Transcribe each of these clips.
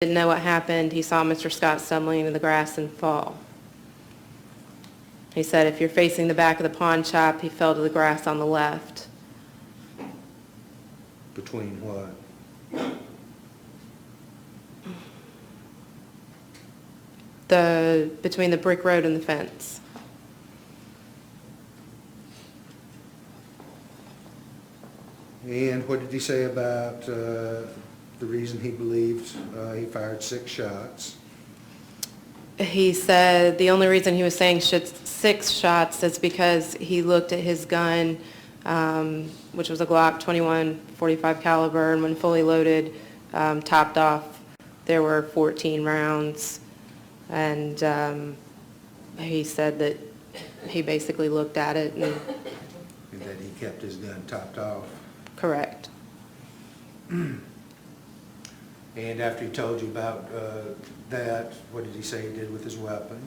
Didn't know what happened. He saw Mr. Scott stumbling into the grass and fall. He said if you're facing the back of the pawn shop, he fell to the grass on the left. Between what? Between the brick road and the fence. And what did he say about the reason he believed he fired 6 shots? He said the only reason he was saying 6 shots is because he looked at his gun, which was a Glock 21 .45 caliber, and when fully loaded, topped off, there were 14 rounds. And he said that he basically looked at it and... And that he kept his gun topped off? Correct. And after he told you about that, what did he say he did with his weapon?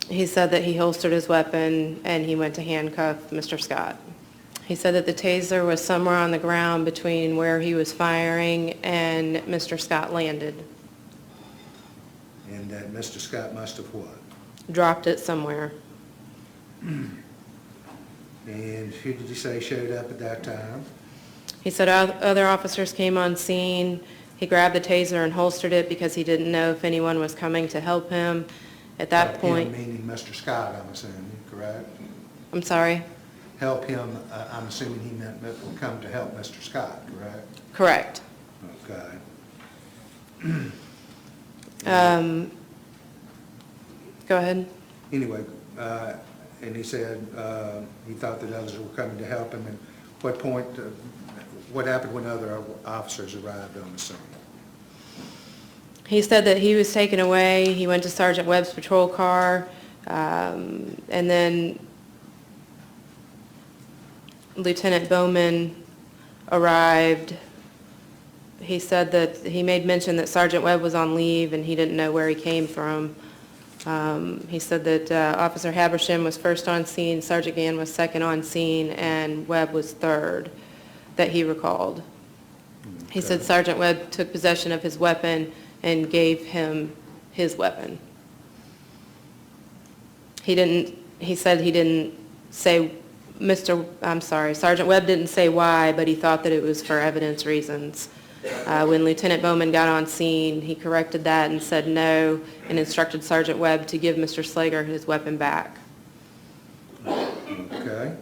He said that he holstered his weapon and he went to handcuff Mr. Scott. He said that the taser was somewhere on the ground between where he was firing and Mr. Scott landed. And that Mr. Scott must have what? Dropped it somewhere. And who did he say showed up at that time? He said other officers came on scene. He grabbed the taser and holstered it because he didn't know if anyone was coming to help him. At that Help point... him, meaning Mr. Scott, I'm assuming, correct? I'm sorry? Help him, I'm assuming he meant come to help Mr. Scott, correct? Correct. Okay. Go ahead. Anyway, and he said he thought that others were coming to help him. And what point, what happened when other officers arrived on the scene? He said that he was taken away. He went to Sergeant Webb's patrol car, and then Lieutenant Bowman arrived. He said that he made mention that Sergeant Webb was on leave and he didn't know where he came from. He said that Officer Habersham was first on scene, Sergeant Gann was second on scene, and Webb was third, that he recalled. Okay. He said Sergeant Webb took possession of his weapon and gave him his weapon. He said he didn't say, Sergeant Webb didn't say why, but he thought that it was for evidence reasons. When Lieutenant Bowman got on scene, he corrected that and said no, and instructed Sergeant Webb to give Mr. Slager his weapon back. Okay.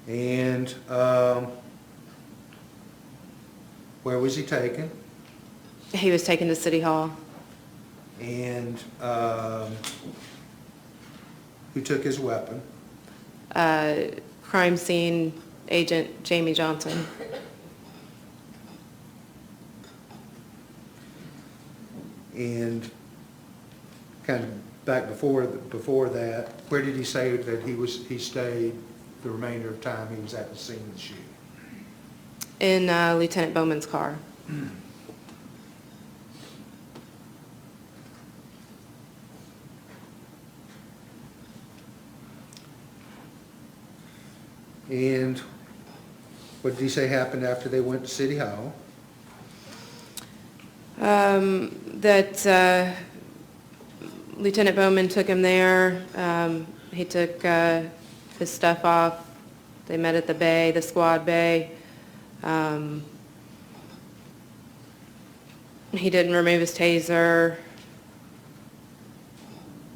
And where was he taken? He was taken to City Hall. And who took his weapon? Crime scene agent Jamie Johnson. And kind of back before that, where did he say that he stayed the remainder of time he was at the scene of the shooting? In Lieutenant Bowman's car. And what did he say happened after they went to City Hall? That Lieutenant Bowman took him there. He took his stuff off. They met at the bay, the squad bay. He didn't remove his taser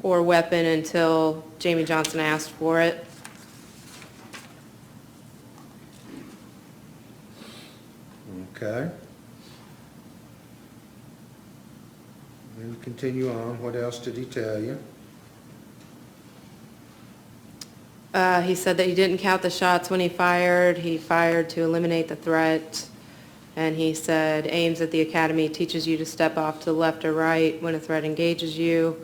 or weapon until Jamie Johnson asked for it. Okay. And continue on. What else did he tell you? He said that he didn't count the shots when he fired. He fired to eliminate the threat. And he said, aims at the academy teaches you to step off to the left or right when a threat engages you.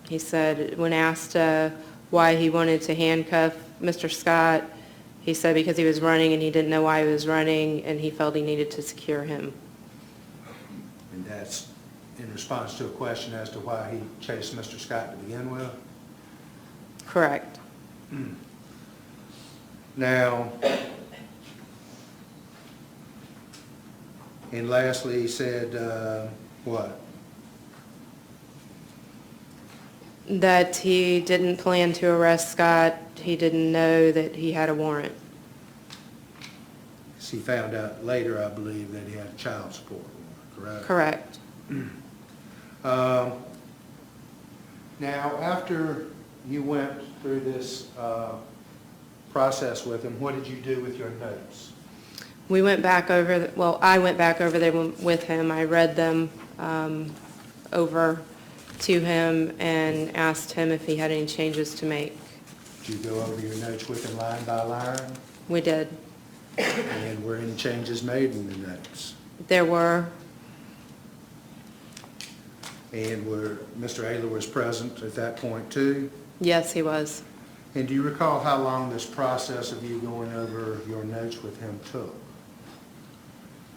He said when asked why he wanted to handcuff Mr. Scott, he said because he was running and he didn't know why he was running and he felt he needed to secure him. And that's in response to a question as to why he chased Mr. Scott to begin with? Correct. Now, And lastly, he said, what? That he didn't plan to arrest Scott. He didn't know that he had a warrant. He found out later, I believe, that he had a child support warrant, correct? Correct. Now, after you went through this process with him, what did you do with your notes? We went back over, I went back over them with him. I read them over to him and asked him if he had any changes to make. Did you go over your notes with him line by line? We did. And were any changes made in the notes? There were. And Mr. Ayler was present at that point too? Yes, he was. And do you recall how long this process of you going over your notes with him took?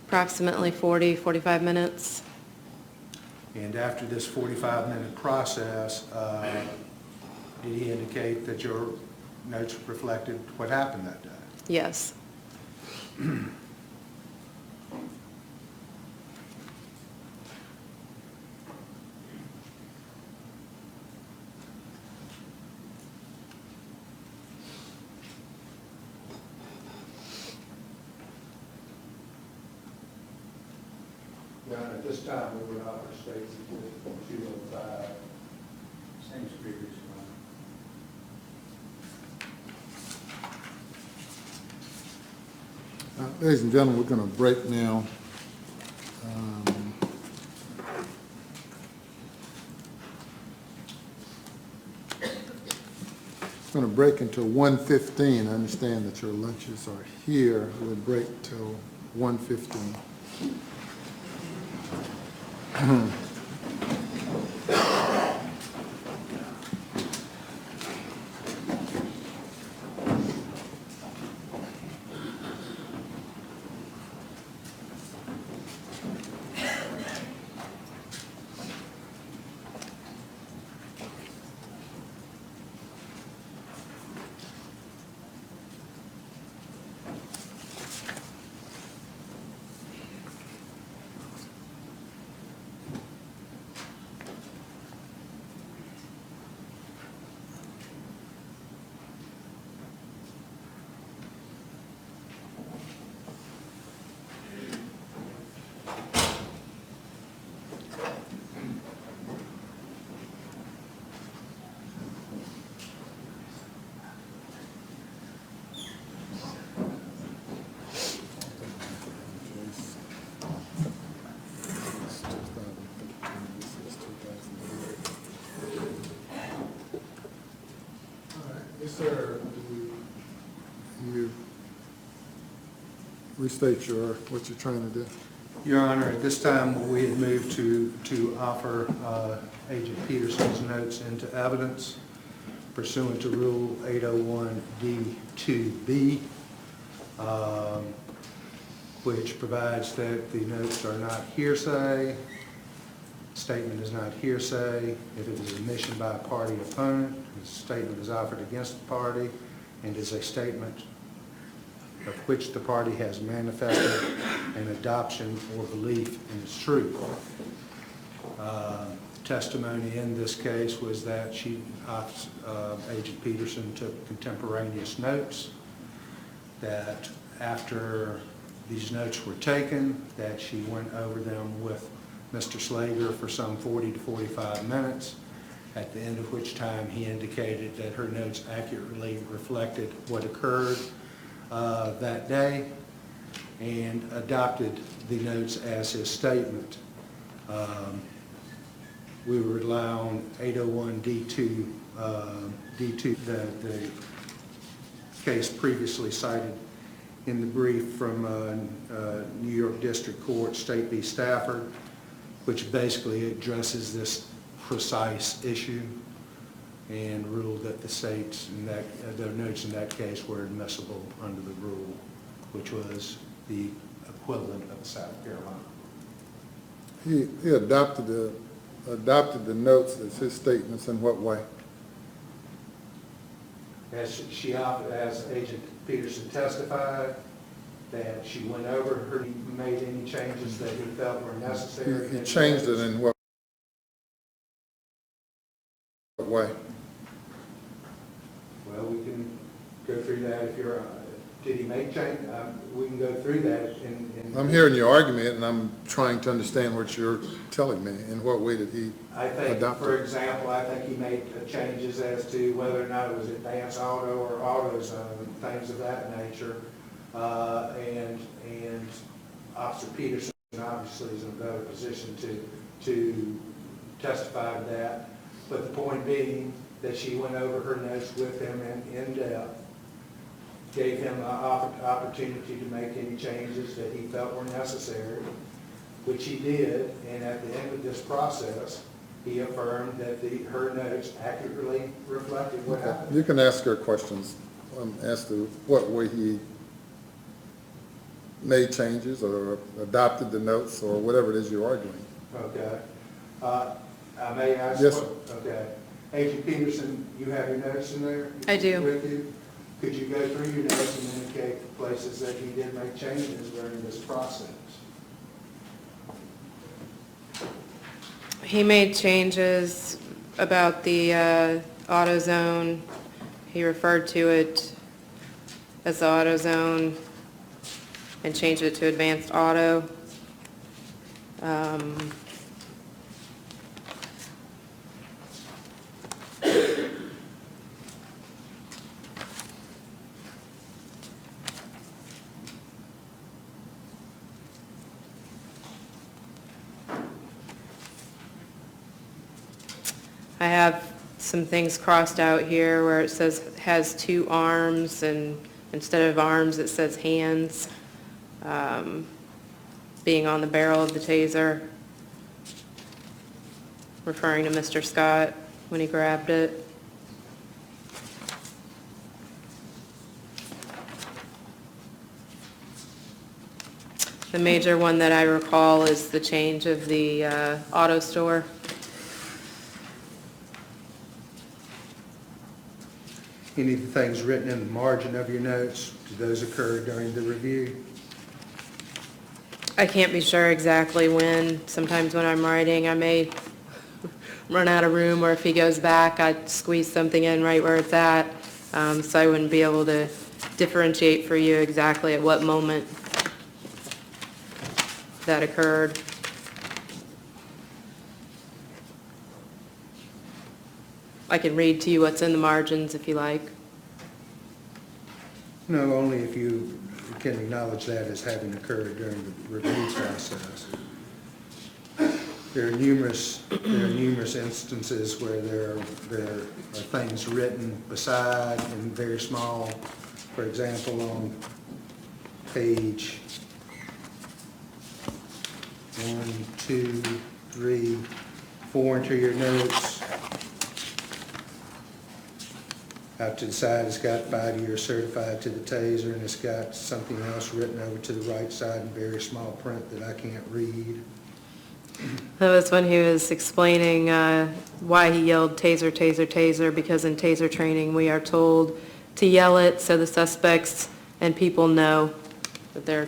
Approximately 40, 45 minutes. And after this 45-minute process, did he indicate that your notes reflected what happened that day? Yes. At this time, we were not restricted to 205. Same previous one. Ladies and gentlemen, we're going to break now. We're going to break until 1:15. I understand that your lunches are here. We'll break till 1:15. Yes, sir. You restate what you're trying to do. Your Honor, at this time, we had moved to offer Agent Peterson's notes into evidence pursuant to Rule 801D2B, which provides that the notes are not hearsay, statement is not hearsay if it is admission by a party opponent, the statement is offered against the party, and is a statement of which the party has manifested an adoption or belief in its truth. Testimony in this case was that Agent Peterson took contemporaneous notes, that after these notes were taken, that she went over them with Mr. Slager for some 40 to 45 minutes, at the end of which time he indicated that her notes accurately reflected what occurred that day and adopted the notes as his statement. We would rely on 801D2, the case previously cited in the brief from New York District Court, State v. Stafford, which basically addresses this precise issue and ruled that the states in that, the notes in that case were admissible under the rule, which was the equivalent of South Carolina. He adopted the notes as his statements in what way? As Agent Peterson testified, that she went over her, he made any changes that he felt were necessary. He changed it in what way? Well, we can go through that if you're, did he make change? We can go through that in. I'm hearing your argument, and I'm trying to understand what you're telling me. In what way did he I think, adopt for it? example, I think he made changes as to whether or not it was advanced auto or AutoZone, things of that nature. And Officer Peterson obviously is in a better position to testify to that. But the point being that she went over her notes with him in depth, gave him an opportunity to make any changes that he felt were necessary, which he did, and at the end of this process, he affirmed that her notes accurately reflected what happened. You can ask her questions as to what way he made changes or adopted the notes or whatever it is you're arguing. Okay. I may ask. Yes, sir. Okay. Agent Peterson, you have your notes in there? I do. With you? Could you go through your notes and indicate the places that he did make changes during this process? He made changes about the AutoZone. He referred to it as the AutoZone and changed it to Advanced Auto. I have some things crossed out here where it says has 2 arms, and instead of arms it says hands, being on the barrel of the taser, referring to Mr. Scott when he grabbed it. The major one that I recall is the change of the auto store. Any of the things written in the margin of your notes, did those occur during the review? I can't be sure exactly when. Sometimes when I'm writing, I may run out of room, or if he goes back, I'd squeeze something in right where it's at. So I wouldn't be able to differentiate for you exactly at what moment that occurred. I can read to you what's in the margins if you like. No, only if you can acknowledge that as having occurred during the review process. There are numerous instances where there are things written beside in very small, for example, on page 1, 2, 3, 4 into your notes. Out to the side, it's got 5 years certified to the taser, and it's got something else written over to the right side in very small print that I can't read. That was when he was explaining why he yelled taser, taser, taser, because in taser training we are told to yell it so the suspects and people know that they're...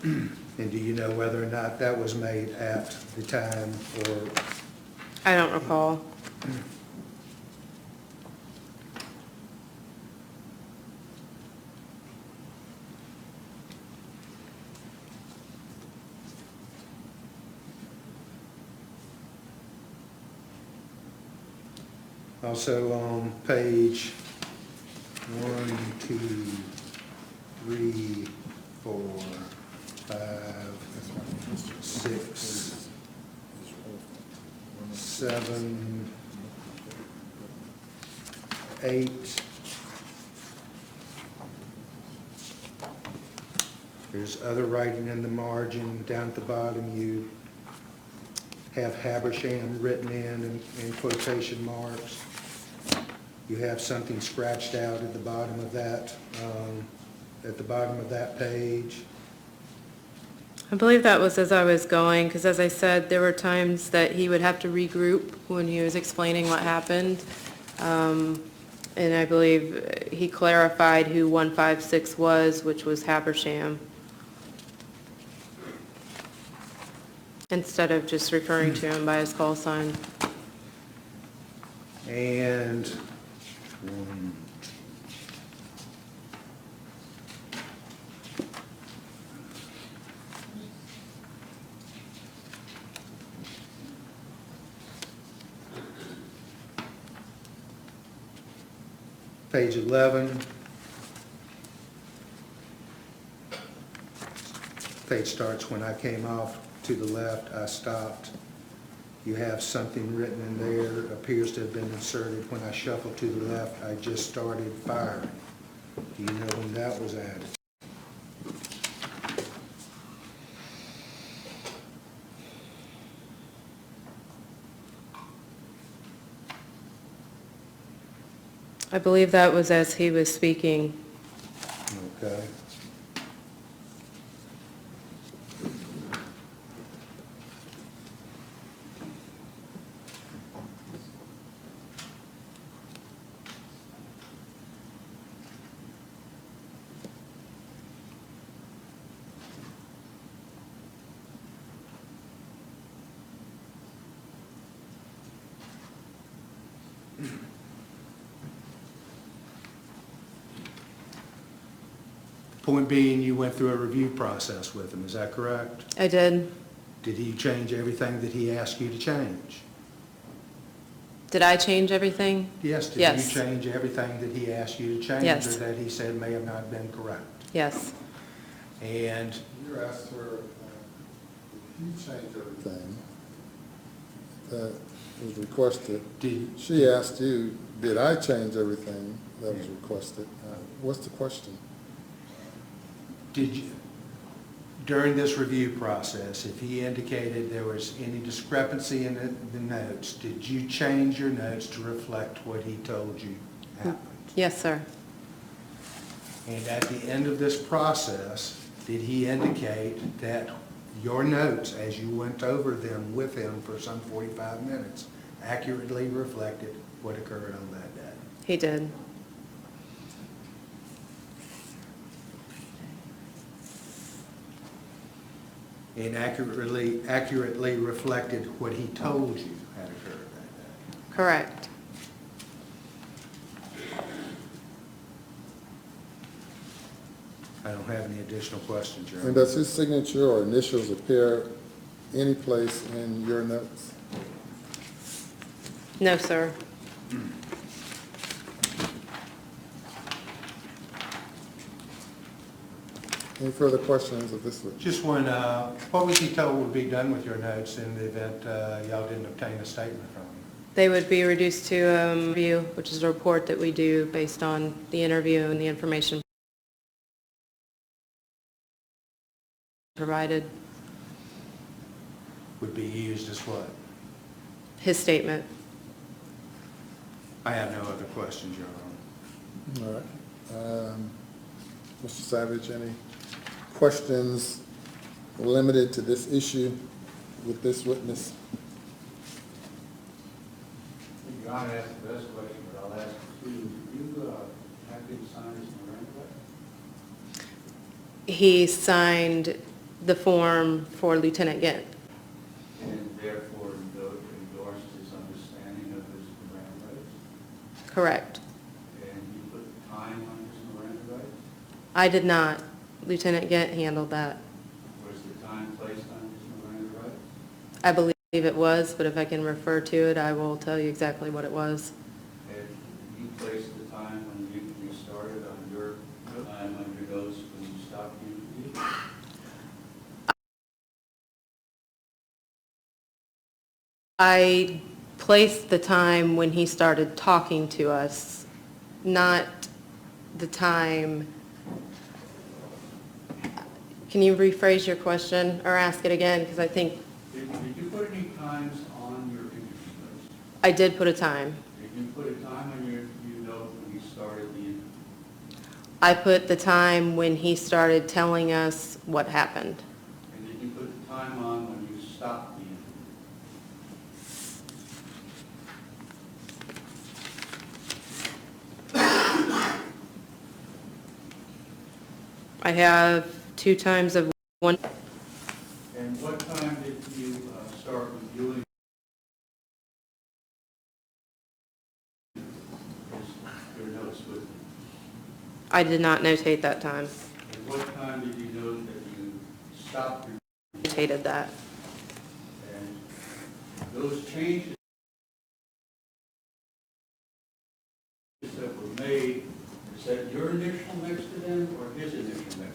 And do you know whether or not that was made at the time, or? I don't recall. Also on page 1, 2, 3, 4, 5, 6, 7, 8. There's other writing in the margin. Down at the bottom, you have Habersham written in quotation marks. You have something scratched out at the bottom of that page. I believe that was as I was going, because as I said, there were times that he would have to regroup when he was explaining what happened. And I believe he clarified who 156 was, which was Habersham, instead of just referring to him by his call sign. And page 11, page starts, when I came off to the left, I stopped. You have something written in there, appears to have been inserted. When I shuffled to the left, I just started firing. Do you know when that was added? I believe that was as he was speaking. Okay. Point being, you went through a review process with him, is that correct? I did. Did he change everything that he asked you to change? Did I change everything? Yes, did Yes. you change everything that he asked you to change? Yes. Or that he said may have not been correct? Yes. And You asked her, if you change everything that was requested, did, she asked you, did I change everything that was requested? What's the question? did you, during this review process, if he indicated there was any discrepancy in the notes, did you change your notes to reflect what he told you happened? Yes, sir. And at the end of this process, did he indicate that your notes, as you went over them with him for some 45 minutes, accurately reflected what occurred on that day? He did. And accurately reflected what he told you had occurred that day? Correct. I don't have any additional questions, Your And Honor. does his signature or initials appear any place in your notes? No, sir. Any further questions of this witness? Just one, what was he told would be done with your notes in the event y'all didn't obtain a statement from him? They would be reduced to review, which is a report that we do based on the interview and the information provided. Would be used as what? His statement. I have no other questions, Your Honor. All right. Mr. Savage, any questions limited to this issue with this witness? Your Honor asked the best question, but I'll ask you, you have to sign this Miranda letter? He signed the form for Lieutenant Gint. And therefore endorsed his understanding of his Miranda rights? Correct. And you put time on his Miranda rights? I did not. Lieutenant Gint handled that. Was the time placed on his Miranda rights? I believe it was, but if I can refer to it, I will tell you exactly what it was. And you placed the time when you started on your time on your notes when you stopped the interview? I placed the time when he started talking to us, not the time. Can you rephrase your question or ask it again? Because I think Did you put any times on your interview notes? I did put a time. Did you put a time on your interview note when you started the interview? I put the time when he started telling us what happened. And did you put the time on when you stopped the interview? I have 2 times of one. And what time did you start reviewing your notes with me? I did not notate that time. And what time did you note that you stopped reviewing? Notated that. And those changes that were made, is that your initial next to them or his initial next to them?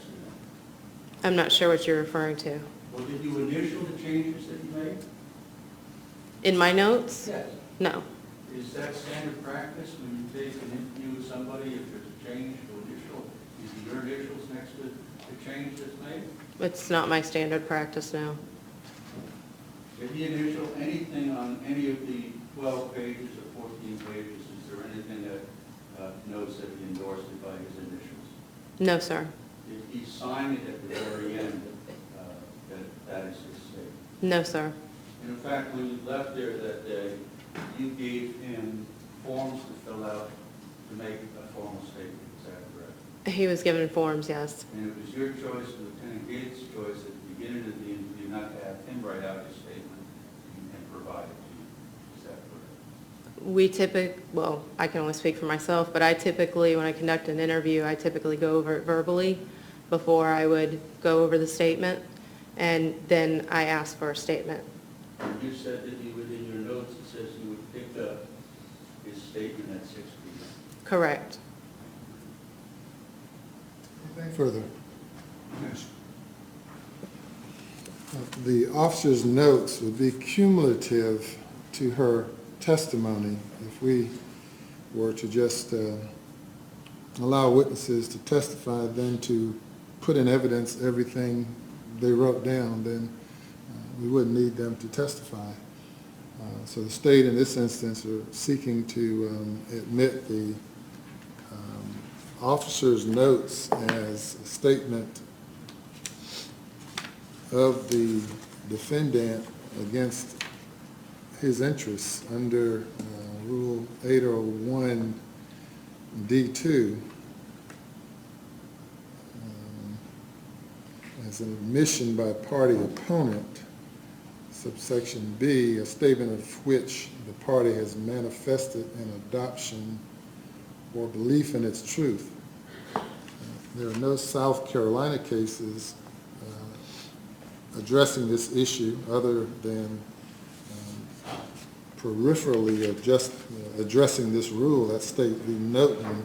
I'm not sure what you're referring to. Well, did you initial the changes that you made? In my notes? Yes. No. Is that standard practice when you take an interview with somebody, if there's a change to initial, is your initials next to the change that's made? It's not my standard practice now. Did he initial anything on any of the 12 pages or 14 pages? Is there anything that notes that he endorsed it by his initials? No, sir. Did he sign it at the very end that is his statement? No, sir. And in fact, when you left there that day, you gave him forms to fill out to make a formal statement. Is that correct? He was given forms, yes. And it was your choice, Lieutenant Gates' choice at the beginning of the interview not to have him write out his statement and provide it to you. Is that correct? Well, I can only speak for myself, but I typically, when I conduct an interview, I typically go over it verbally before I would go over the statement, and then I ask for a statement. And you said that you would, in your notes, it says you would pick up his statement at 6 p.m. Correct. Anything further? Yes. The officer's notes would be cumulative to her testimony if we were to just allow witnesses to testify, then to put in evidence everything they wrote down, then we wouldn't need them to testify. So the state in this instance are seeking to admit the officer's notes as a statement of the defendant against his interests under Rule 801 D2 as an admission by party opponent, subsection B, a statement of which the party has manifested an adoption or belief in its truth. There are no South Carolina cases addressing this issue other than peripherally addressing this rule. That state, the Naughton,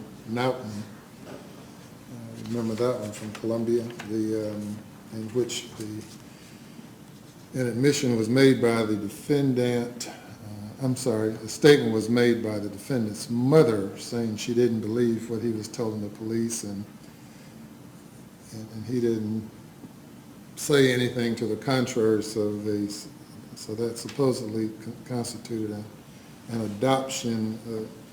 remember that one from Columbia, in which an admission was made by the defendant, a statement was made by the defendant's mother saying she didn't believe what he was telling the police, and he didn't say anything to the contrary, so that supposedly constituted an adoption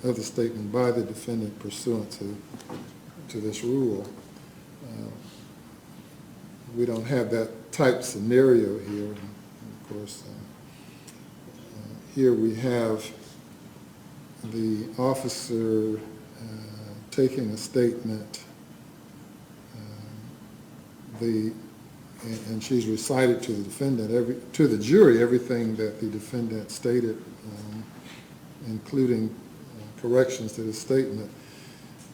of the statement by the defendant pursuant to this rule. We don't have that type scenario here. And of course, here we have the officer taking a statement, and she's recited to the defendant, to the jury, everything that the defendant stated, including corrections to the statement.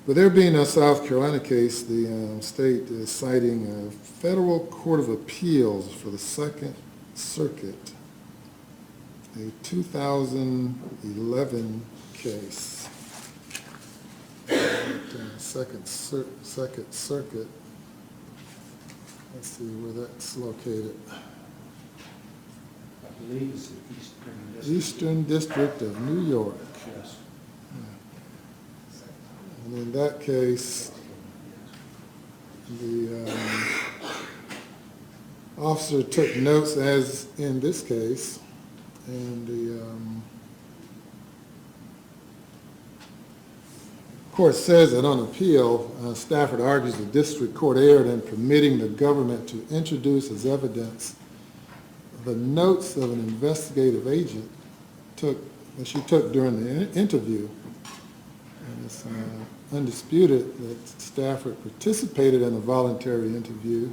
But there being a South Carolina case, the state is citing a federal court of appeals for the Second Circuit, a 2011 case. Second Circuit. Let's see where that's located. I believe it's the Eastern District of New York. Yes. And in that case, the officer took notes, as in this case, and the court says that on appeal, Stafford argues the district court erred in permitting the government to introduce as evidence the notes of an investigative agent that she took during the interview. And it's undisputed that Stafford participated in a voluntary interview.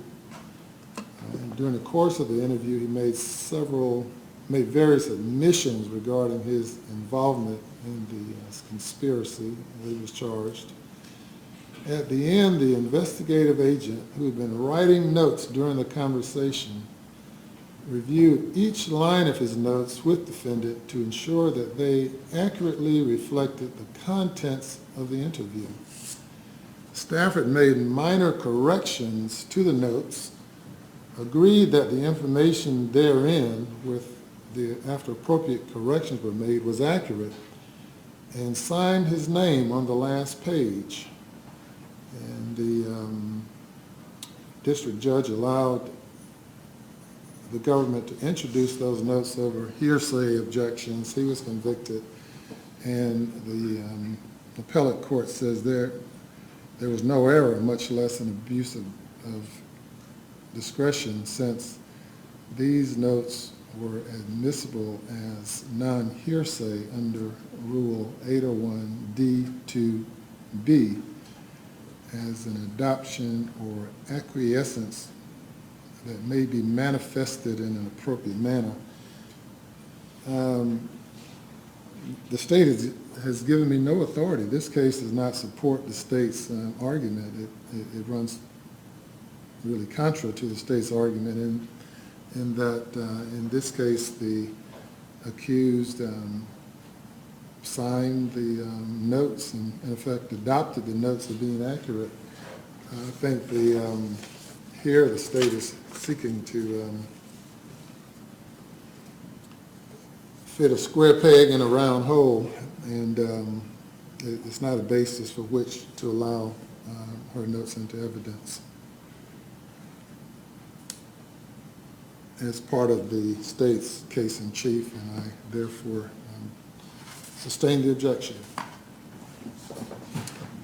And during the course of the interview, he made various admissions regarding his involvement in the conspiracy that he was charged. At the end, the investigative agent, who had been writing notes during the conversation, reviewed each line of his notes with the defendant to ensure that they accurately reflected the contents of the interview. Stafford made minor corrections to the notes, agreed that the information therein, after appropriate corrections were made, was accurate, and signed his name on the last page. And the district judge allowed the government to introduce those notes over hearsay objections. He was convicted, and the appellate court says there was no error, much less an abuse of discretion, since these notes were admissible as non-hearsay under Rule 801 D2B as an adoption or acquiescence that may be manifested in an appropriate manner. The state has given me no authority. This case does not support the state's argument. It runs really contra to the state's argument in that in this case the accused signed the notes and in effect adopted the notes as being accurate. I think here the state is seeking to fit a square peg in a round hole, and it's not a basis for which to allow her notes into evidence. As part of the state's case in chief, and I therefore sustain the objection.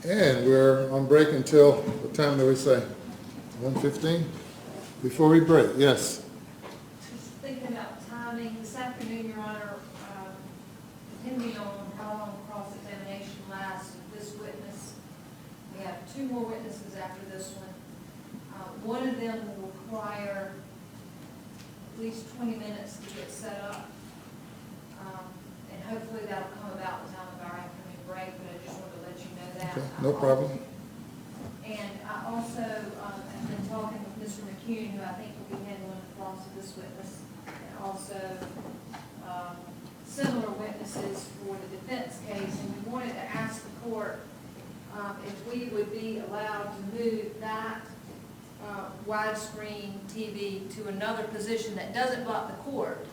And we're on break until, what time do we say? 1:15? Before we break, yes. Just thinking about timing, this afternoon, Your Honor, depending on how long cross-examination lasts of this witness, we have 2 more witnesses after this one. One of them will require at least 20 minutes to get set up, and hopefully that'll come about the time of our afternoon break, but I just wanted to let you know that. Okay, no problem. And I also have been talking with Mr. McCune, who I think will be handling the cross of this witness, and also similar witnesses for the defense case. And we wanted to ask the court if we would be allowed to move that widescreen TV to another position that doesn't block the court.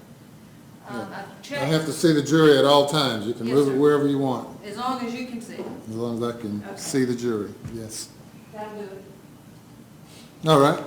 I've checked. I have to see the jury at all times. You can Yes, move sir. it wherever you want, As long as you can see. as long as I can Okay. see the jury, yes. That'll do it. All right.